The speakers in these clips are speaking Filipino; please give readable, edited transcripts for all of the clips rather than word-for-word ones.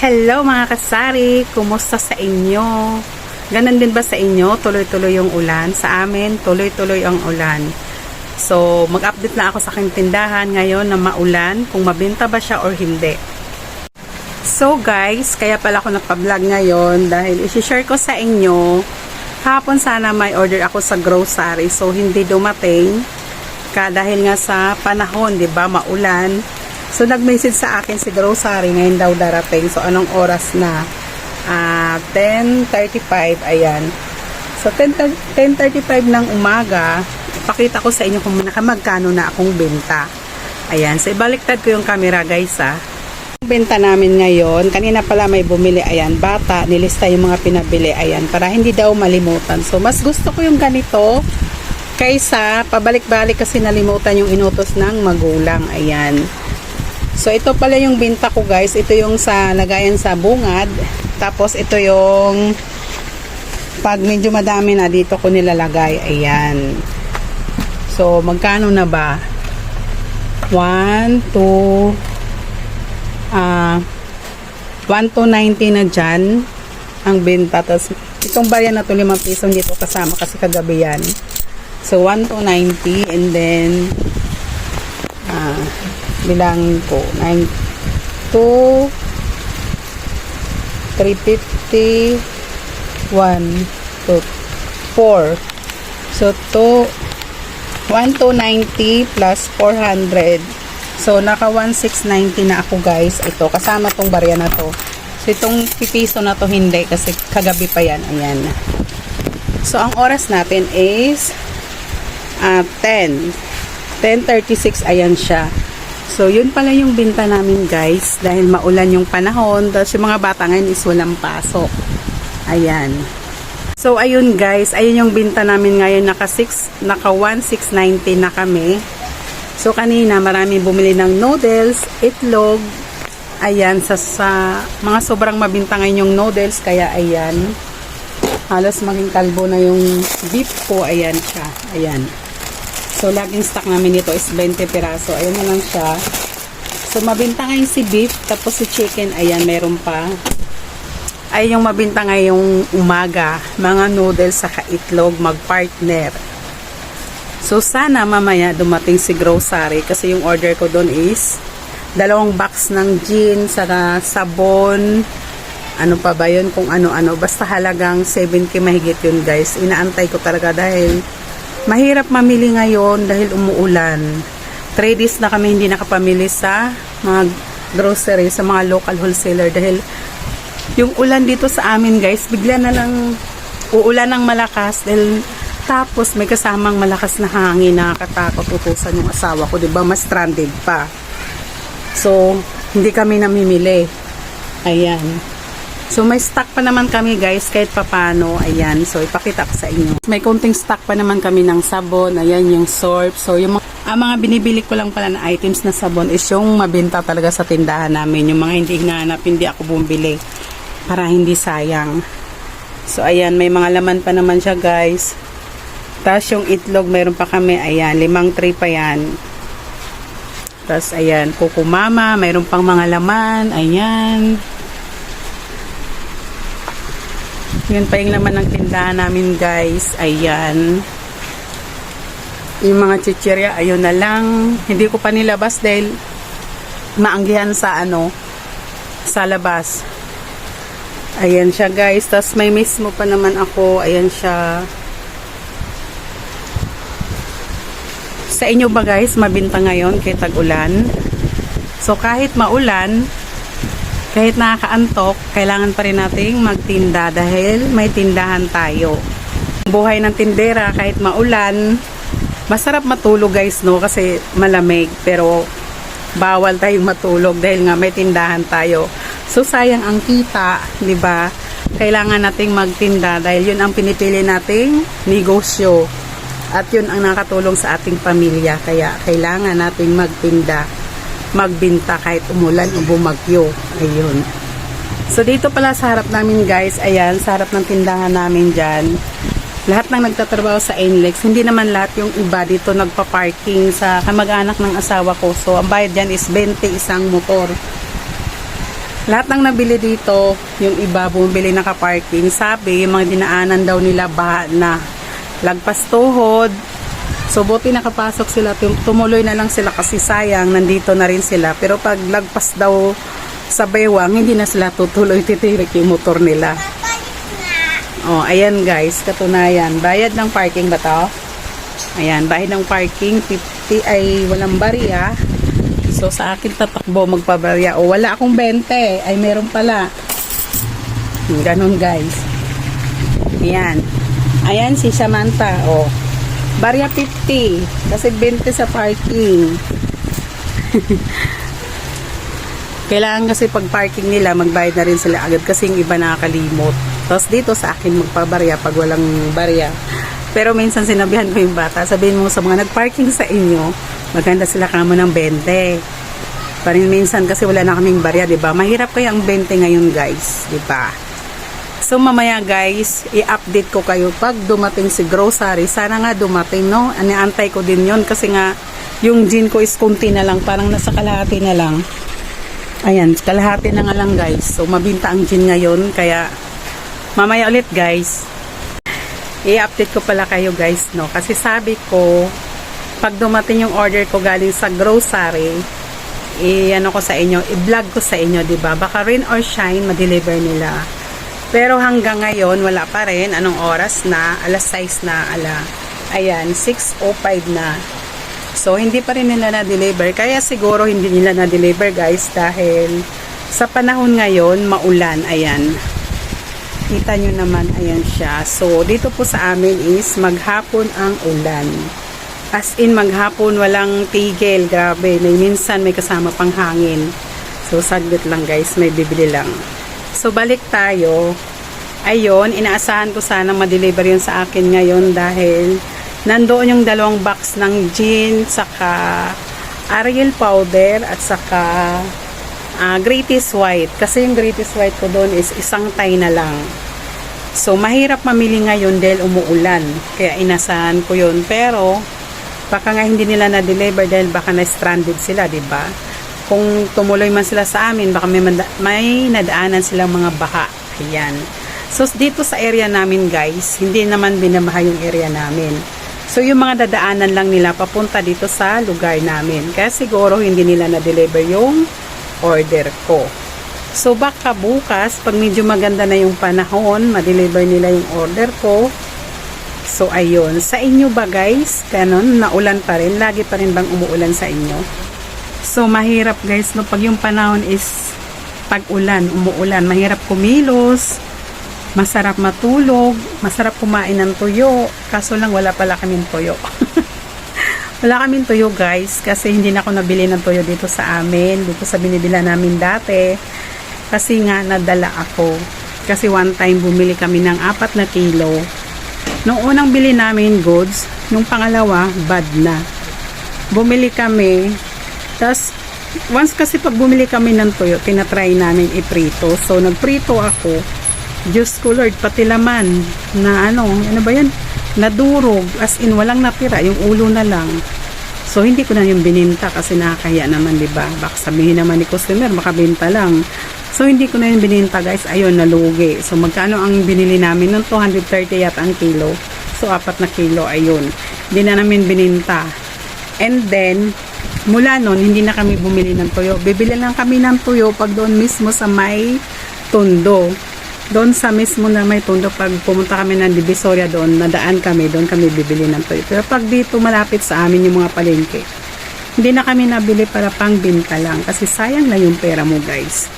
Hello mga kasari, kumusta sa inyo? Ganon din ba sa inyo? Tuloy-tuloy yung ulan? Sa amin, tuloy-tuloy ang ulan. So, mag-update na ako sa aking tindahan ngayon na maulan, kung mabenta ba siya or hindi. So guys, kaya pala ako nagpa-vlog ngayon dahil isi-share ko sa inyo. Hapon sana may order ako sa grocery, so hindi dumating. Dahil nga sa panahon, 'di ba, maulan. So, nag-message sa akin si grocery, ngayon daw darating. So, anong oras na? 10:35, ayan. So, 10:35 ng umaga, pakita ko sa inyo kung magkano na akong benta. Ayan. So, ibaliktad ko yung camera, guys, Benta namin ngayon, kanina pala may bumili, ayan, bata, nilista yung mga pinabili, ayan, para hindi daw malimutan. So, mas gusto ko yung ganito, kaysa pabalik-balik kasi nalimutan yung inutos ng magulang, ayan. So, ito pala yung binta ko, guys. Ito yung sa lagayan sa bungad. Tapos, ito yung pag medyo madami na, dito ko nilalagay. Ayan. So, magkano na ba? 1 to 1,290 na dyan ang binta. Tapos, itong barya na to 5 piso dito kasama kasi kagabi yan. So, 1,290 and then bilangin ko 9 2 350 1 2 4. So 1,290 plus 400. So naka 1,690 na ako, guys. Ito kasama tong barya na to. So itong pipiso na to hindi kasi kagabi pa yan. Ayan. So ang oras natin is 10:36. Ayan siya. So, yun pala yung binta namin, guys. Dahil maulan yung panahon. Tapos yung mga bata ngayon is walang pasok. Ayan. So, ayun, guys. Ayun yung binta namin ngayon. Naka 1,690 na kami. So, kanina marami bumili ng noodles, itlog. Ayan. Sa mga sobrang mabinta ngayon yung noodles. Kaya, ayan. Halos maging kalbo na yung beef ko. Ayan siya. Ayan. So, laging stock namin dito is 20 piraso. Ayan na lang siya. So, mabinta ngayon si beef. Tapos si chicken, ayan, meron pa. Ay, yung mabinta ngayong umaga. Mga noodles sa itlog, mag-partner. So, sana mamaya dumating si grocery. Kasi yung order ko doon is 2 box ng gin, saka sabon. Ano pa ba yun? Kung ano-ano. Basta halagang 7K mahigit yun, guys. Inaantay ko talaga dahil mahirap mamili ngayon dahil umuulan. 3 days na kami hindi nakapamili sa mga grocery, sa mga local wholesaler dahil yung ulan dito sa amin, guys, bigla na lang uulan ng malakas dahil tapos may kasamang malakas na hangin, nakakatakot, utusan yung asawa ko, diba? Mas stranded pa. So, hindi kami namimili. Ayan. So, may stock pa naman kami, guys, kahit papano. Ayan. So, ipakita ko sa inyo. May konting stock pa naman kami ng sabon. Ayan, yung soap. So, yung mga binibili ko lang pala na items na sabon is yung mabenta talaga sa tindahan namin. Yung mga hindi hinahanap, hindi ako bumili. Para hindi sayang. So, ayan. May mga laman pa naman siya, guys. Tapos, yung itlog, mayroon pa kami. Ayan, 5 tray pa yan. Tapos, ayan, kukumama. Mayroon pang mga laman. Ayan. Yun pa yung laman ng tindahan namin, guys. Ayan. Yung mga chichirya, ayun na lang. Hindi ko pa nilabas dahil maanggihan sa sa labas. Ayan siya, guys. Tapos may mismo pa naman ako. Ayan siya. Sa inyo ba, guys, mabinta ngayon kahit tag-ulan? So, kahit maulan, kahit nakakaantok, kailangan pa rin nating magtinda dahil may tindahan tayo. Buhay ng tindera, kahit maulan, masarap matulog, guys, no? Kasi malamig, pero bawal tayong matulog dahil nga may tindahan tayo. So, sayang ang kita, di ba? Kailangan nating magtinda dahil yun ang pinipili nating negosyo. At yun ang nakatulong sa ating pamilya. Kaya kailangan nating magtinda, magbinta kahit umulan o bumagyo. Ayun. So, dito pala sa harap namin, guys, ayan, sa harap ng tindahan namin dyan, lahat ng nagtatrabaho sa NLEX, hindi naman lahat yung iba dito nagpa-parking sa kamag-anak ng asawa ko. So, ang bayad dyan is 20 isang motor. Lahat ng nabili dito, yung iba bumili naka-parking. Sabi, yung mga dinaanan daw nila baha na. Lagpas tuhod. So, buti nakapasok sila. Tumuloy na lang sila kasi sayang, nandito na rin sila. Pero pag lagpas daw sa baywang, hindi na sila tutuloy, titirik yung motor nila. Oh, ayan guys, katunayan. Bayad ng parking ba to? Ayan, bayad ng parking, 50 ay walang barya. So, sa akin tatakbo magpabarya. O, wala akong 20. Ay, meron pala. Ganon, guys. Ayan. Ayan si Samantha. O, barya 50. Kasi 20 sa parking. Kailangan kasi pag parking nila, magbayad na rin sila agad kasi yung iba nakakalimot. Tapos dito sa akin magpabarya pag walang barya. Pero minsan sinabihan ko yung bata, sabihin mo sa mga nagparking sa inyo, maganda sila kamo ng 20. Parin minsan kasi wala na kaming barya, 'di ba? Mahirap kaya ang 20 ngayon, guys, 'di ba? So mamaya, guys, i-update ko kayo pag dumating si grocery. Sana nga dumating, no? Aniantay ko din 'yon kasi nga yung gin ko is kunti na lang, parang nasa kalahati na lang. Ayan, kalahati na nga lang, guys. So mabinta ang gin ngayon, kaya mamaya ulit, guys. I-update ko pala kayo, guys, no? Kasi sabi ko, pag dumating yung order ko galing sa grocery, i-ano ko sa inyo, i-vlog ko sa inyo, diba? Baka rain or shine, ma-deliver nila. Pero hanggang ngayon, wala pa rin. Anong oras na? Alas 6 na, ayan, 6:05 na. So, hindi pa rin nila na-deliver. Kaya siguro hindi nila na-deliver, guys, dahil sa panahon ngayon, maulan, ayan. Kita nyo naman, ayan siya. So, dito po sa amin is maghapon ang ulan. As in, maghapon walang tigil. Grabe, minsan may kasama pang hangin. So, saglit lang, guys, may bibili lang. So, balik tayo. Ayun, inaasahan ko sana ma-deliver yun sa akin ngayon dahil nandoon yung 2 box ng gin, saka Ariel powder, at saka Greatest White. Kasi yung Greatest White ko doon is isang tay na lang. So, mahirap mamili ngayon dahil umuulan. Kaya inasahan ko yun. Pero, baka nga hindi nila na-deliver dahil baka na-stranded sila, diba? Kung tumuloy man sila sa amin, baka may nadaanan silang mga baha. Ayan. So, dito sa area namin, guys, hindi naman binabaha yung area namin. So, yung mga dadaanan lang nila papunta dito sa lugar namin. Kaya siguro hindi nila na-deliver yung order ko. So, baka bukas, pag medyo maganda na yung panahon, ma-deliver nila yung order ko. So, ayun. Sa inyo ba, guys? Ganon, naulan pa rin? Lagi pa rin bang umuulan sa inyo? So, mahirap, guys, no? Pag yung panahon is pag-ulan, umuulan, mahirap kumilos, masarap matulog, masarap kumain ng tuyo. Kaso lang, wala pala kaming tuyo. Wala kaming tuyo, guys, kasi hindi na ako nabili ng tuyo dito sa amin, dito sa binibila namin dati. Kasi nga, nadala ako. Kasi one time, bumili kami ng 4 na kilo. Nung unang bili namin goods, nung pangalawa, bad na. Bumili kami, tas, once kasi pag bumili kami ng tuyo, tinatry namin iprito. So, nagprito ako. Diyos ko Lord, pati laman na ano ba yan? Nadurog, as in walang natira, yung ulo na lang. So, hindi ko na yung bininta kasi nakakaya naman, diba? Baka sabihin naman ni customer, makabenta lang. So, hindi ko na yung bininta, guys. Ayun, nalugi. So, magkano ang binili namin? Nung 230 yata ang kilo. So, 4 na kilo, ayun. Hindi na namin bininta. And then, mula nun, hindi na kami bumili ng tuyo. Bibili lang kami ng tuyo pag doon mismo sa may Tondo. Doon sa mismo na may Tondo, pag pumunta kami ng Divisoria doon, nadaan kami, doon kami bibili ng tuyo. Pero pag dito malapit sa amin yung mga palengke, hindi na kami nabili para pang binta lang. Kasi sayang na yung pera mo, guys.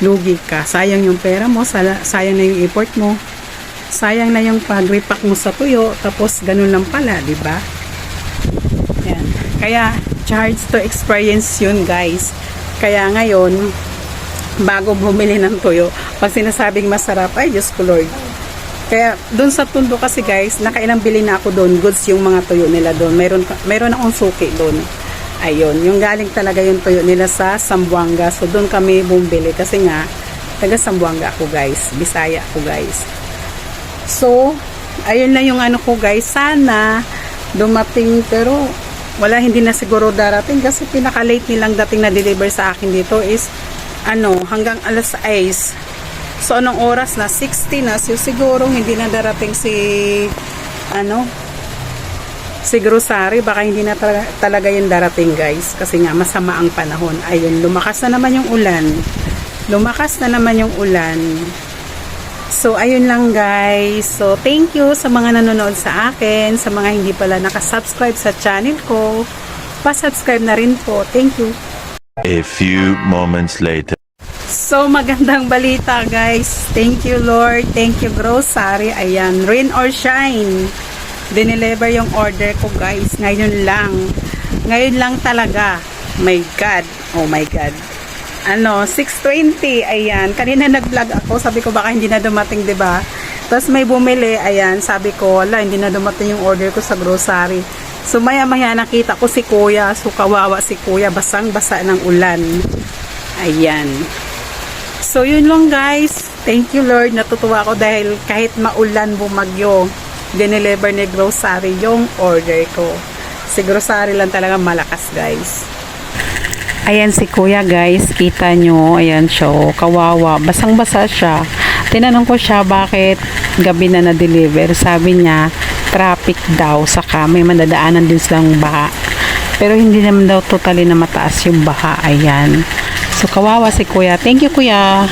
Lugi ka. Sayang yung pera mo, sayang na yung effort mo, sayang na yung pag-repack mo sa tuyo, tapos ganun lang pala, di ba? Yan. Kaya, charge to experience yun, guys. Kaya ngayon, bago bumili ng tuyo, pag sinasabing masarap, ay Diyos ko Lord. Kaya, dun sa Tondo kasi, guys, nakailang bili na ako doon, goods yung mga tuyo nila doon. Mayroon akong suki doon. Ayun, yung galing talaga yung tuyo nila sa Zamboanga. So, doon kami bumili kasi nga, taga Zamboanga ako, guys. Bisaya ako, guys. So, ayun na yung ano ko, guys. Sana dumating, pero wala, hindi na siguro darating kasi pinaka-late nilang dating na deliver sa akin dito is hanggang alas 6. So, anong oras na? 60 na. So, siguro hindi na darating si grocery. Baka hindi na talaga yung darating, guys. Kasi nga, masama ang panahon. Ayun, lumakas na naman yung ulan. So, ayun lang, guys. So, thank you sa mga nanonood sa akin. Sa mga hindi pala nakasubscribe sa channel ko, pa-subscribe na rin po. Thank you. A few moments later. So, magandang balita, guys. Thank you, Lord. Thank you, grocery. Ayan, rain or shine. Dineliver yung order ko, guys. Ngayon lang talaga. My God. Oh my God. 6:20. Ayan. Kanina nag-vlog ako. Sabi ko baka hindi na dumating, 'di ba? Tapos may bumili. Ayan. Sabi ko, wala, hindi na dumating yung order ko sa grocery. So, maya-maya nakita ko si Kuya. So, kawawa si Kuya. Basang-basa ng ulan. Ayan. So, yun lang, guys. Thank you, Lord. Natutuwa ako dahil kahit maulan, bumagyo, dineliver ni grocery yung order ko. Si grocery lang talaga malakas, guys. Ayan si Kuya, guys. Kita nyo. Ayan siya. Kawawa. Basang-basa siya. Tinanong ko siya bakit gabi na na-deliver. Sabi niya, traffic daw. Saka may madadaanan din silang baha. Pero hindi naman daw totally na mataas yung baha. Ayan. So, kawawa si Kuya. Thank you, Kuya.